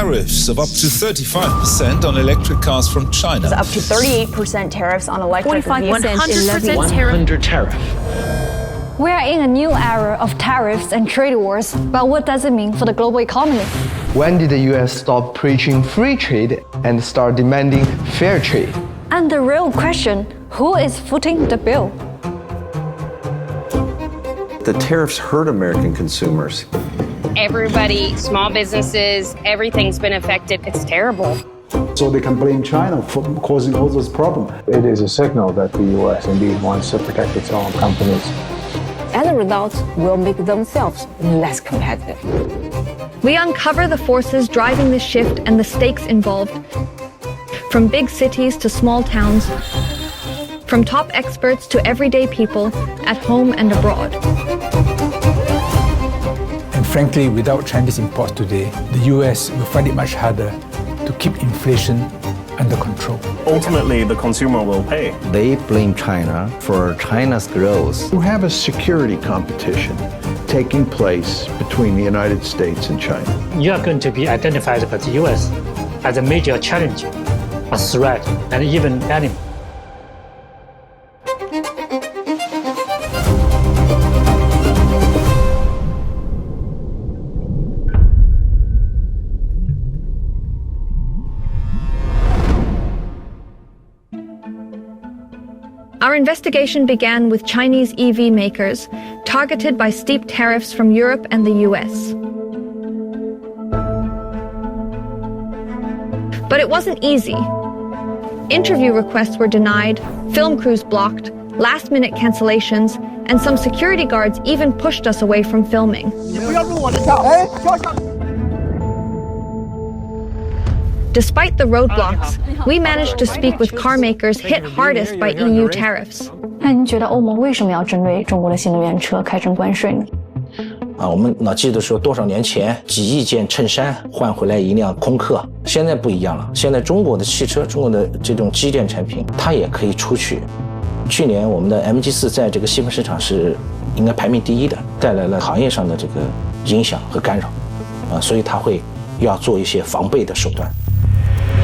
tariffs of up to 35% on electric cars from China. Up to 38% tariffs on electric vehicles. 100% tariff. We are in a new era of tariffs and trade wars, but what does it mean for the global economy? When did the US stop preaching free trade and start demanding fair trade? And the real question, who is footing the bill? The tariffs hurt American consumers. Everybody, small businesses, everything's been affected. It's terrible. So they can blame China for causing all those problems. It is a signal that the US indeed wants to protect its own companies. As a result, will make themselves less competitive. We uncover the forces driving this shift and the stakes involved. From big cities to small towns, from top experts to everyday people, at home and abroad. And frankly, without Chinese imports today, the US will find it much harder to keep inflation under control. Ultimately, the consumer will pay. They blame China for China's growth. You have a security competition taking place between the United States and China. You are going to be identified by the US as a major challenge, a threat, and even enemy. Our investigation began with Chinese EV makers targeted by steep tariffs from Europe and the US. But it wasn't easy. Interview requests were denied, film crews blocked, last-minute cancellations, and some security guards even pushed us away from filming. Despite the roadblocks, we managed to speak with car makers hit hardest by EU tariffs. 那您觉得欧盟为什么要针对中国的新能源车开征关税呢？我们老记得说多少年前几亿件衬衫换回来一辆空客，现在不一样了。现在中国的汽车，中国的这种机电产品，它也可以出去。去年我们的 MG4 在这个细分市场是应该排名第一的，带来了行业上的这个影响和干扰，所以它会要做一些防备的手段。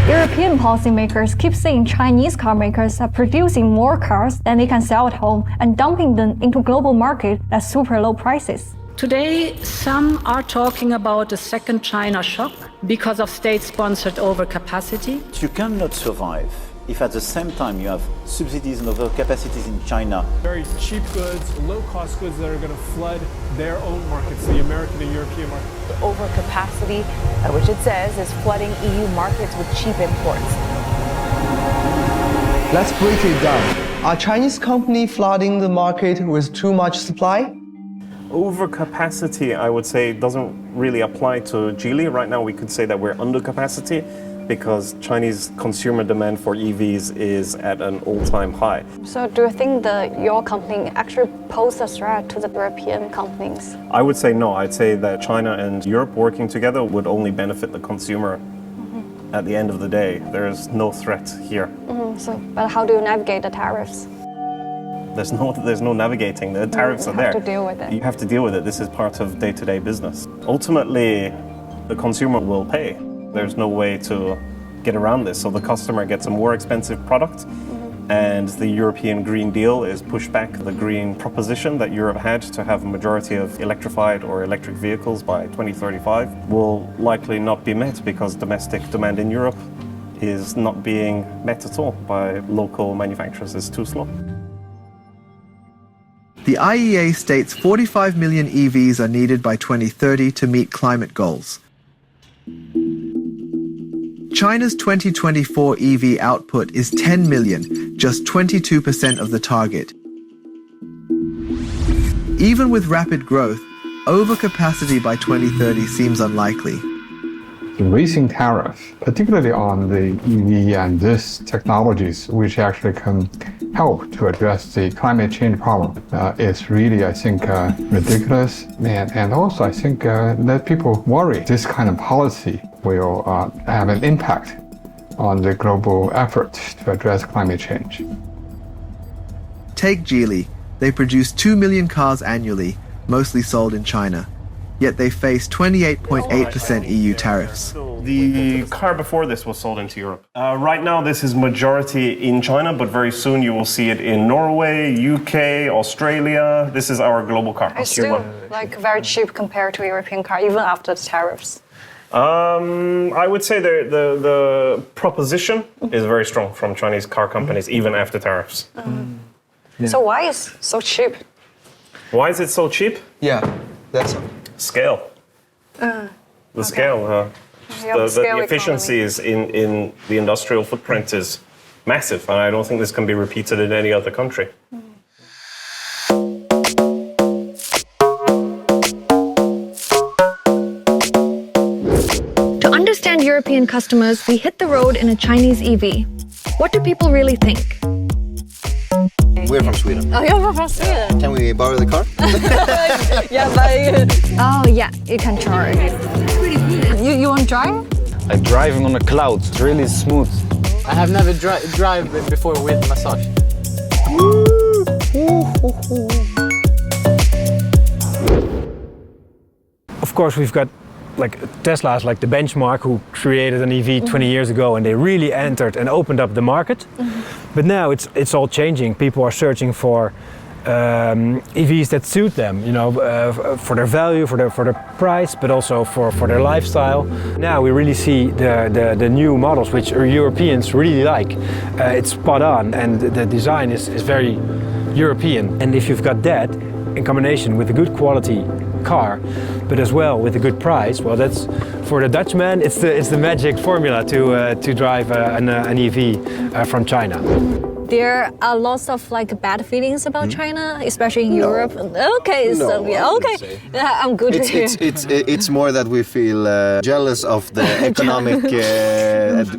European policymakers keep saying Chinese car makers are producing more cars than they can sell at home and dumping them into global market at super low prices. Today, some are talking about a second China shock because of state-sponsored overcapacity. You cannot survive if at the same time you have subsidies and overcapacities in China. Very cheap goods, low-cost goods that are going to flood their own markets, the American and European market. Overcapacity, which it says is flooding EU markets with cheap imports. Let's break it down. Are Chinese companies flooding the market with too much supply? Overcapacity, I would say, doesn't really apply to Geely. Right now, we could say that we're under capacity because Chinese consumer demand for EVs is at an all-time high. So do you think that your company actually poses a threat to the European companies? I would say no. I'd say that China and Europe working together would only benefit the consumer. At the end of the day, there is no threat here. But how do you navigate the tariffs? There's no navigating. The tariffs are there. You have to deal with it. You have to deal with it. This is part of day-to-day business. Ultimately, the consumer will pay. There's no way to get around this. So the customer gets a more expensive product, and the European Green Deal is pushed back. The green proposition that Europe had to have a majority of electrified or electric vehicles by 2035 will likely not be met because domestic demand in Europe is not being met at all by local manufacturers. It's too slow. The IEA states 45 million EVs are needed by 2030 to meet climate goals. China's 2024 EV output is 10 million, just 22% of the target. Even with rapid growth, overcapacity by 2030 seems unlikely. Raising tariffs, particularly on the EV and these technologies, which actually can help to address the climate change problem, is really, I think, ridiculous. And also, I think, let people worry this kind of policy will have an impact on the global effort to address climate change. Take Geely. They produce 2 million cars annually, mostly sold in China. Yet they face 28.8% EU tariffs. The car before this was sold into Europe. Right now, this is majority in China, but very soon you will see it in Norway, UK, Australia. This is our global car. It's still like very cheap compared to European car, even after the tariffs. I would say the proposition is very strong from Chinese car companies, even after tariffs. Yeah. So why is it so cheap? Why is it so cheap? Yeah, that's scale. The scale. The efficiencies in the industrial footprint is massive, and I don't think this can be repeated in any other country. To understand European customers, we hit the road in a Chinese EV. What do people really think? We're from Sweden. Oh, you're from Sweden? Can we borrow the car? Yeah, but... Oh, yeah, you can charge. You want to drive? I'm driving on a cloud. It's really smooth. I have never drive before with massage. Of course, we've got like Tesla's like the benchmark who created an EV 20 years ago, and they really entered and opened up the market. But now it's all changing. People are searching for EVs that suit them, you know, for their value, for their price, but also for their lifestyle. Now we really see the new models, which Europeans really like. It's spot on, and the design is very European. And if you've got that in combination with a good quality car, but as well with a good price, well, that's for the Dutchman. It's the magic formula to drive an EV from China. There are lots of like bad feelings about China, especially in Europe. Okay, No, so yeah, okay, yeah, I'm good it's, here. it's more that we feel jealous of the economic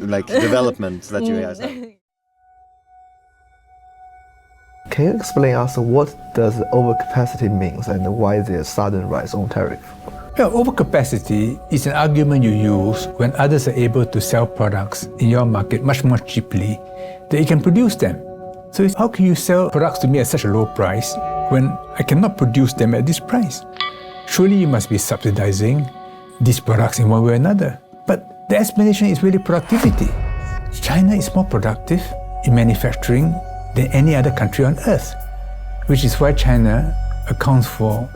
like development that you guys have. Can you explain us what does overcapacity means and why there's sudden rise on tariff? Well, overcapacity is an argument you use when others are able to sell products in your market much more cheaply than you can produce them. So how can you sell products to me at such a low price when I cannot produce them at this price? Surely you must be subsidizing these products in one way or another. But the explanation is really productivity. China is more productive in manufacturing than any other country on earth, which is why China accounts for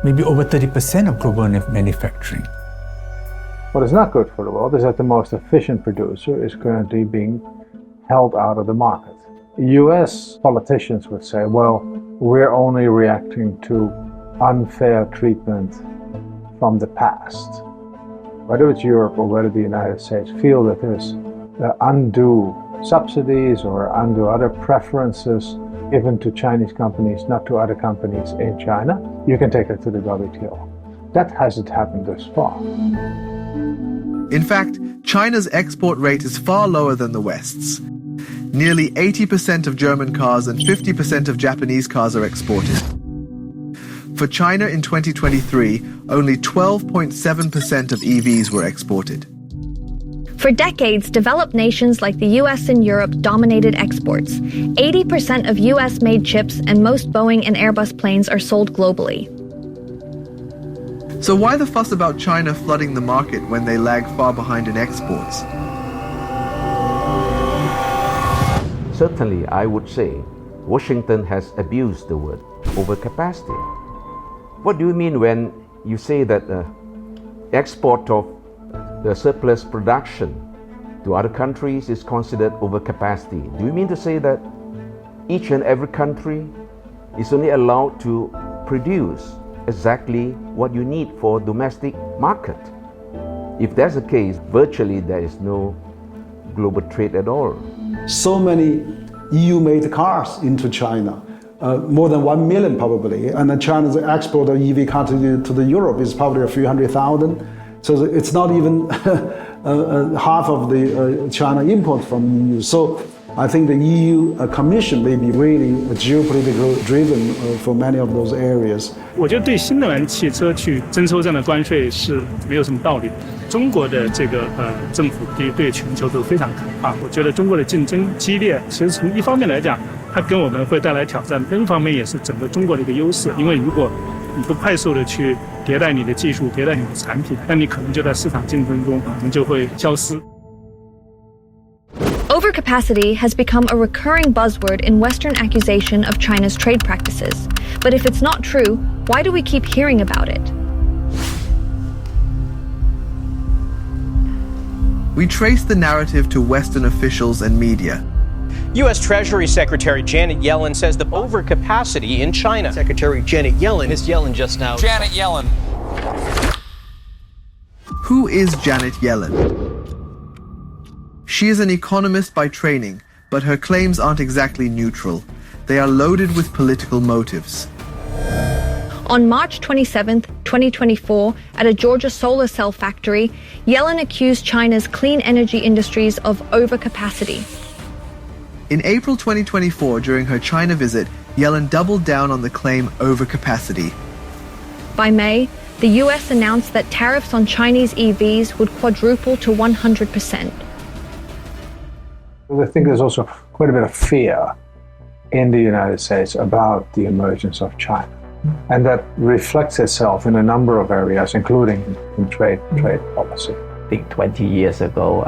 maybe over 30% of global manufacturing. What is not good for the world is that the most efficient producer is currently being held out of the market. US politicians would say, well, we're only reacting to unfair treatment from the past. Whether it's Europe or whether the United States feel that there's undue subsidies or undue other preferences given to Chinese companies, not to other companies in China, you can take it to the WTO. That hasn't happened thus far. In fact, China's export rate is far lower than the West's. Nearly 80% of German cars and 50% of Japanese cars are exported. For China in 2023, only 12.7% of EVs were exported. For decades, developed nations like the US and Europe dominated exports. 80% of US-made chips and most Boeing and Airbus planes are sold globally. So why the fuss about China flooding the market when they lag far behind in exports? Certainly, I would say Washington has abused the word overcapacity. What do you mean when you say that export of the surplus production to other countries is considered overcapacity? Do you mean to say that each and every country is only allowed to produce exactly what you need for domestic market? If that's the case, virtually there is no global trade at all. So many EU-made cars into China, more than 1 million probably, and then China's export of EV car to the Europe is probably a few 100,000. So it's not even half of the China import from EU. So I think the EU Commission may be really geopolitical driven for many of those areas. 我觉得对新能源汽车去征收这样的关税是没有什么道理的。中国的这个政府对全球都非常可怕。我觉得中国的竞争激烈，其实从一方面来讲，它跟我们会带来挑战；另一方面也是整个中国的一个优势。因为如果你不快速的去迭代你的技术、迭代你的产品，那你可能就在市场竞争中可能就会消失。Overcapacity has become a recurring buzzword in Western accusation of China's trade practices. But if it's not true, why do we keep hearing about it? We trace the narrative to Western officials and media. U.S. Treasury Secretary Janet Yellen says the overcapacity in China. Secretary Janet Yellen. Ms. Yellen just now. Janet Yellen. Who is Janet Yellen? She is an economist by training, but her claims aren't exactly neutral. They are loaded with political motives. On March 27, 2024, at a Georgia solar cell factory, Yellen accused China's clean energy industries of overcapacity. In April 2024, during her China visit, Yellen doubled down on the claim overcapacity. By May, the US announced that tariffs on Chinese EVs would quadruple to 100%. I think there's also quite a bit of fear in the United States about the emergence of China. And that reflects itself in a number of areas, including in trade policy. I think 20 years ago,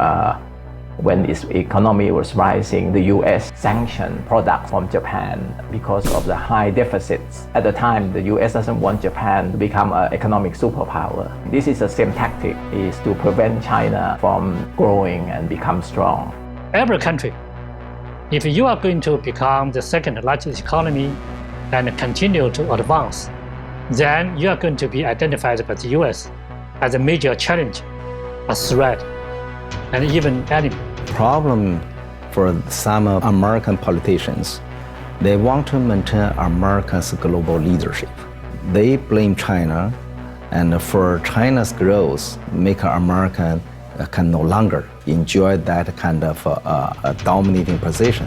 when its economy was rising, the US sanctioned products from Japan because of the high deficits. At the time, the US doesn't want Japan to become an economic superpower. This is the same tactic, is to prevent China from growing and become strong. Every country, if you are going to become the second largest economy and continue to advance, then you are going to be identified by the US as a major challenge, a threat, and even enemy. Problem for some American politicians, they want to maintain America's global leadership. They blame China, and for China's growth, make America can no longer enjoy that kind of a dominating position.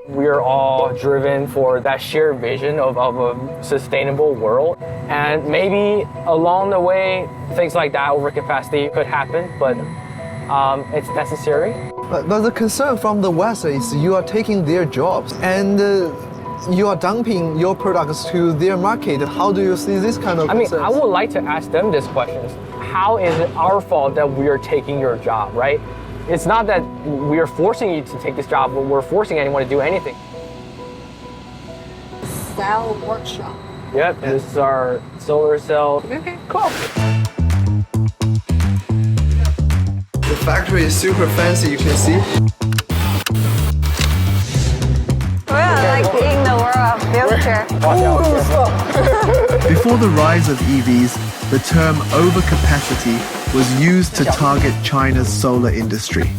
We're all driven for that shared vision of a sustainable world. And maybe along the way, things like that, overcapacity could happen, but it's necessary. But the concern from the West is you are taking their jobs and you are dumping your products to their market. How do you see this kind of concerns? I would like to ask them these questions. How is it our fault that we are taking your job, right? It's not that we are forcing you to take this job, but we're forcing anyone to do anything. Cell workshop. Yep, this is our solar cell. Okay, cool. The factory is super fancy, you can see. We're like in the world of future. Before the rise of EVs, the term overcapacity was used to target China's solar industry.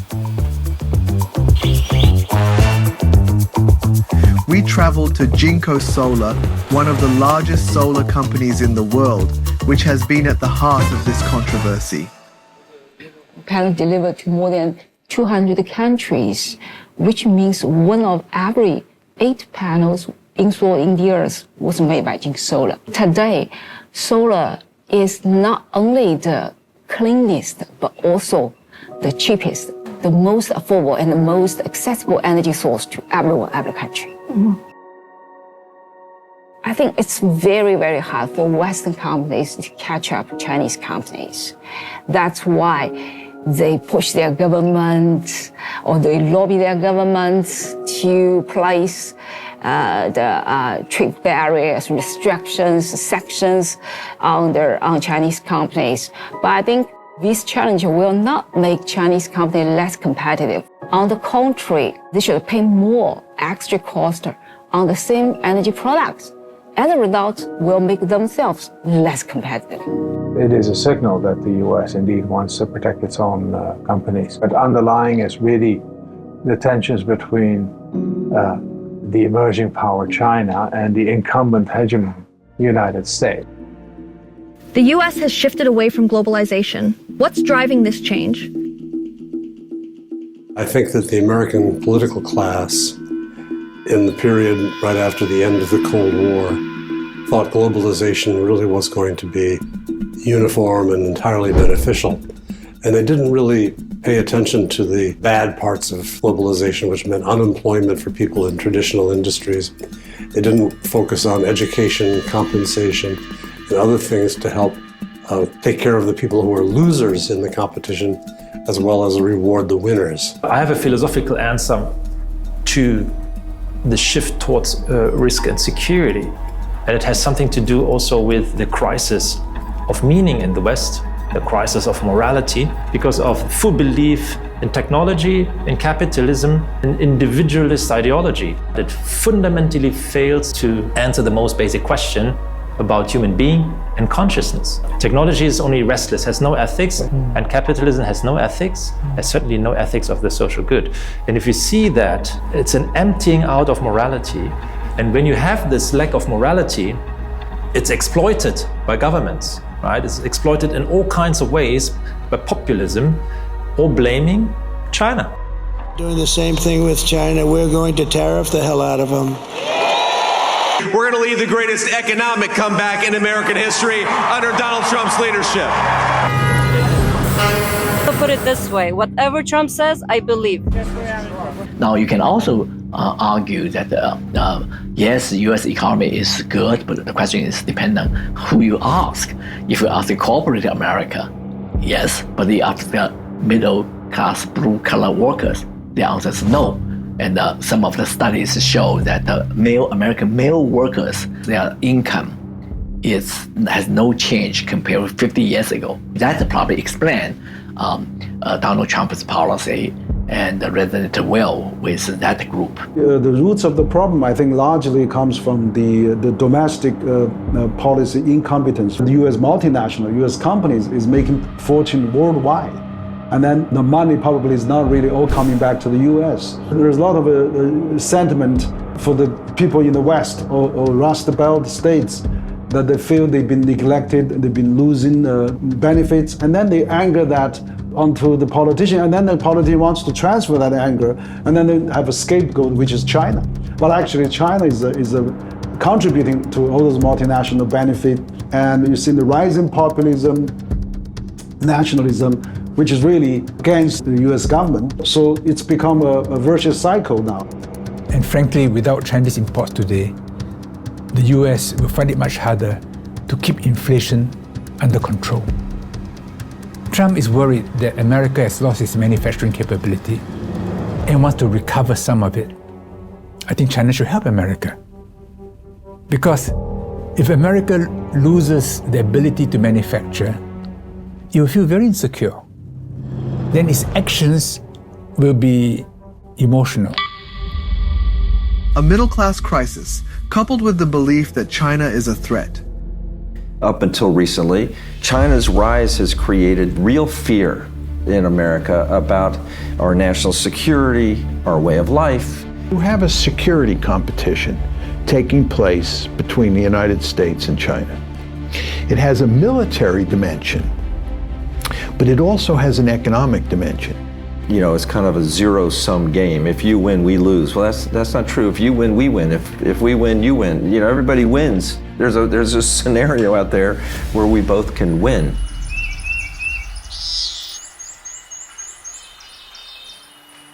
We traveled to Jinko Solar, one of the largest solar companies in the world, which has been at the heart of this controversy. Panel delivered to more than 200 countries, which means one of every 8 panels installed in the earth was made by Jinko Solar. Today, solar is not only the cleanest, but also the cheapest, the most affordable and the most accessible energy source to everyone, every country. I think it's very, very hard for Western companies to catch up Chinese companies. That's why they push their government or they lobby their governments to place the trade barriers, restrictions, sanctions on Chinese companies. But I think this challenge will not make Chinese companies less competitive. On the contrary, they should pay more extra cost on the same energy products. As a result, will make themselves less competitive. It is a signal that the US indeed wants to protect its own companies. But underlying is really the tensions between the emerging power China and the incumbent hegemon United States. The US has shifted away from globalization. What's driving this change? I think that the American political class in the period right after the end of the Cold War thought globalization really was going to be uniform and entirely beneficial. And they didn't really pay attention to the bad parts of globalization, which meant unemployment for people in traditional industries. They didn't focus on education, compensation, and other things to help take care of the people who are losers in the competition, as well as reward the winners. I have a philosophical answer to the shift towards risk and security, and it has something to do also with the crisis of meaning in the West, the crisis of morality, because of full belief in technology, in capitalism, in individualist ideology. It fundamentally fails to answer the most basic question about human being and consciousness. Technology is only restless, has no ethics, and capitalism has no ethics, has certainly no ethics of the social good. And if you see that, it's an emptying out of morality. And when you have this lack of morality, it's exploited by governments, right? It's exploited in all kinds of ways by populism or blaming China. Doing the same thing with China. We're going to tariff the hell out of them. We're going to lead the greatest economic comeback in American history under Donald Trump's leadership. To put it this way, whatever Trump says, I believe. Now, you can also argue that, yes, the U.S. economy is good, but the question is depending on who you ask. If you ask the corporate America, yes, but the middle class, blue collar workers, the answer is no. And some of the studies show that the American male workers, their income has no change compared with 50 years ago. That probably explains Donald Trump's policy and resonate well with that group. The roots of the problem, I think, largely comes from the domestic policy incompetence. The U.S. multinational, U.S. companies is making fortune worldwide. And then the money probably is not really all coming back to the U.S. There's a lot of sentiment for the people in the West or Rust Belt states that they feel they've been neglected, they've been losing benefits, and then they anger that onto the politician, and then the politician wants to transfer that anger, and then they have a scapegoat, which is China. But actually, China is contributing to all those multinational benefit, and you see the rising populism, nationalism, which is really against the US government. So it's become a vicious cycle now. And frankly, without Chinese imports today, the US will find it much harder to keep inflation under control. Trump is worried that America has lost its manufacturing capability and wants to recover some of it. I think China should help America. Because if America loses the ability to manufacture, it will feel very insecure. Then its actions will be emotional. A middle-class crisis, coupled with the belief that China is a threat. Up until recently, China's rise has created real fear in America about our national security, our way of life. You have a security competition taking place between the United States and China. It has a military dimension, but it also has an economic dimension. You know, it's kind of a zero-sum game. If you win, we lose. Well, that's not true. If you win, we win. If we win, you win. You know, everybody wins. There's a scenario out there where we both can win.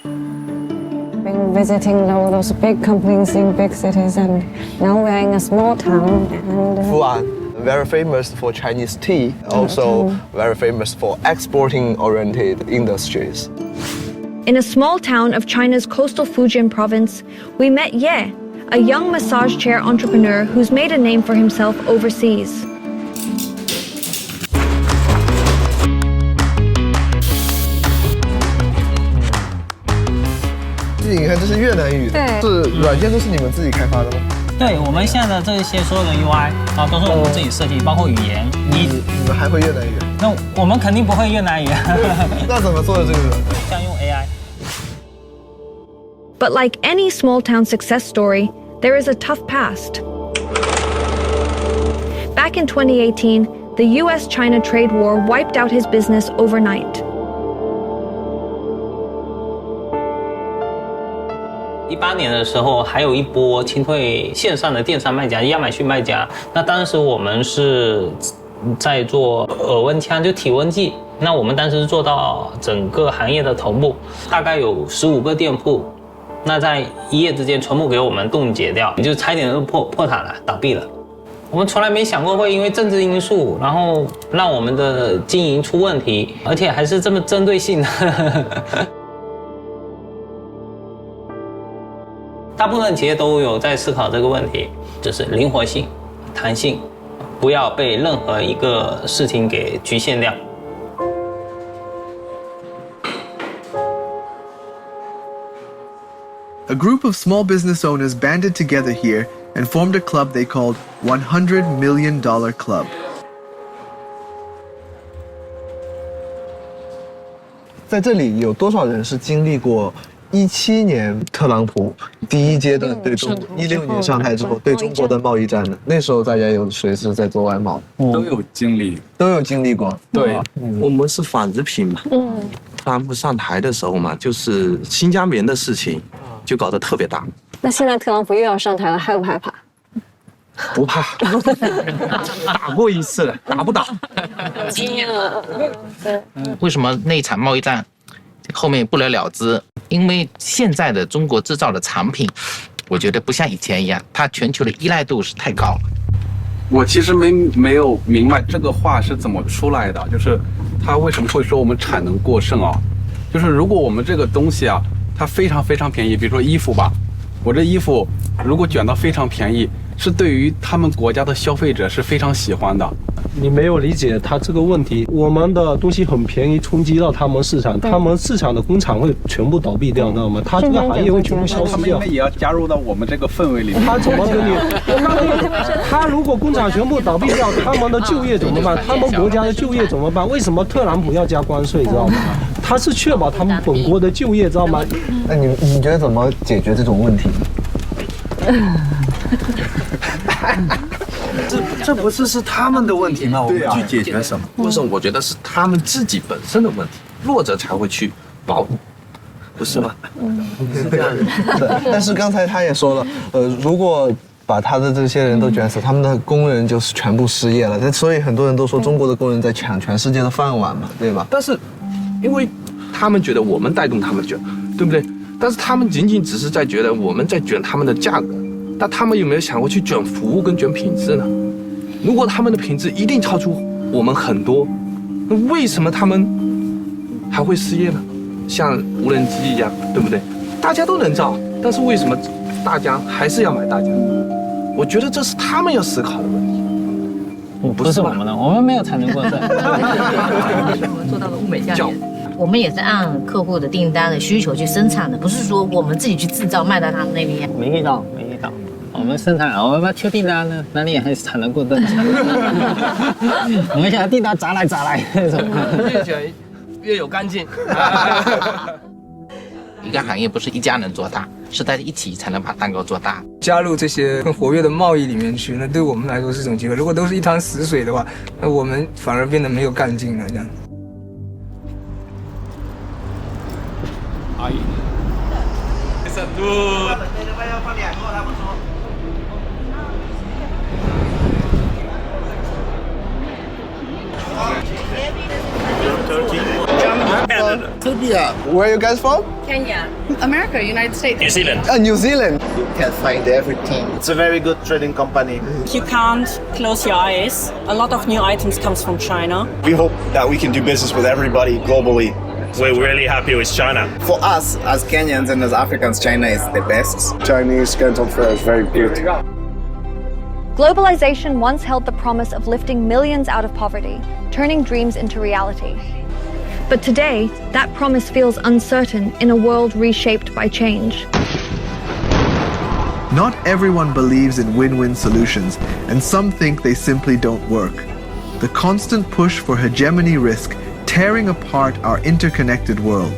Been visiting all those big companies in big cities, and now we're in a small town. And Fuan, very famous for Chinese tea, also very famous for exporting-oriented industries. In a small town of China's coastal Fujian province, we met Ye, a young massage chair entrepreneur who's made a name for himself overseas.你看，这是越南语的，是软件都是你们自己开发的吗？对，我们现在的这些所有的 UI 啊，都是我们自己设计，包括语言。你们还会越南语？那我们肯定不会越南语。那怎么做的这个？像用 AI。 But like any small town success story, there is a tough past. Back in 2018, the US-China trade war wiped out his business overnight. 18年的时候，还有一波清退线上的电商卖家，亚马逊卖家。那当时我们是在做耳温枪，就体温计。那我们当时做到整个行业的头部，大概有15个店铺，那在一夜之间全部给我们冻结掉，就差一点就破产了，倒闭了。我们从来没想过会因为政治因素，然后让我们的经营出问题，而且还是这么针对性的。大部分企业都有在思考这个问题，就是灵活性、弹性，不要被任何一个事情给局限掉。A group of small business owners banded together here and formed a club they called $100 Million Club. 在这里有多少人是经历过17年特朗普第一阶段对中国16年上台之后对中国的贸易战的？那时候大家有谁是在做外贸？都有经历过。对，我们是纺织品嘛。特朗普上台的时候嘛，就是新疆棉的事情就搞得特别大。那现在特朗普又要上台了，害不害怕？不怕，打过一次了，打不打？经验。为什么那一场贸易战后面不了了之？因为现在的中国制造的产品，我觉得不像以前一样，它全球的依赖度是太高了。我其实没有明白这个话是怎么出来的，就是他为什么会说我们产能过剩啊？就是如果我们这个东西啊，它非常非常便宜，比如说衣服吧，我这衣服如果卷到非常便宜，是对于他们国家的消费者是非常喜欢的。你没有理解他这个问题，我们的东西很便宜，冲击到他们市场，他们市场的工厂会全部倒闭掉，知道吗？他这个行业会全部消失掉。他们应该也要加入到我们这个氛围里面。他怎么给你？他如果工厂全部倒闭掉，他们的就业怎么办？他们国家的就业怎么办？为什么特朗普要加关税，知道吗？他是确保他们本国的就业，知道吗？那你觉得怎么解决这种问题？这不是他们的问题吗？我们去解决什么？为什么我觉得是他们自己本身的问题？弱者才会去保，不是吗？但是刚才他也说了，如果把他的这些人都卷死，他们的工人就是全部失业了。所以很多人都说中国的工人在抢全世界的饭碗嘛，对吧？但是，因为他们觉得我们带动他们卷，对不对？但是他们仅仅只是在觉得我们在卷他们的价格，但他们有没有想过去卷服务跟卷品质呢？如果他们的品质一定超出我们很多，那为什么他们还会失业呢？像无人机一样，对不对？大家都能造，但是为什么大家还是要买大疆？我觉得这是他们要思考的问题。不是我们的，我们没有产能过剩。我们做到了物美价廉。我们也是按客户的订单的需求去生产的，不是说我们自己去制造卖到他们那边。没遇到。我们生产，我们求订单呢，哪里还是产能过剩？我们现在订单砸来那种，越卷越有干劲。一个行业不是一家人做大，是大家一起才能把蛋糕做大。加入这些更活跃的贸易里面去，那对我们来说是种机会。如果都是一潭死水的话，那我们反而变得没有干劲了，这样。阿姨。Serbia. Where are you guys from? Kenya. America, United States. New Zealand. New Zealand. You can find everything. It's a very good trading company. You can't close your eyes. A lot of new items comes from China. We hope that we can do business with everybody globally. We're really happy with China. For us, as Kenyans and as Africans, China is the best. Chinese Canton Fair is very good. Globalization once held the promise of lifting millions out of poverty, turning dreams into reality. But today, that promise feels uncertain in a world reshaped by change. Not everyone believes in win-win solutions, and some think they simply don't work. The constant push for hegemony risk tearing apart our interconnected world.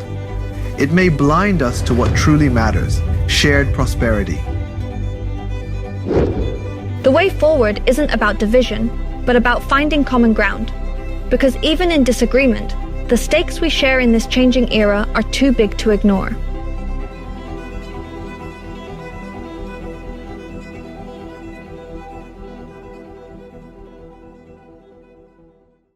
It may blind us to what truly matters, shared prosperity. The way forward isn't about division, but about finding common ground. Because even in disagreement, the stakes we share in this changing era are too big to ignore.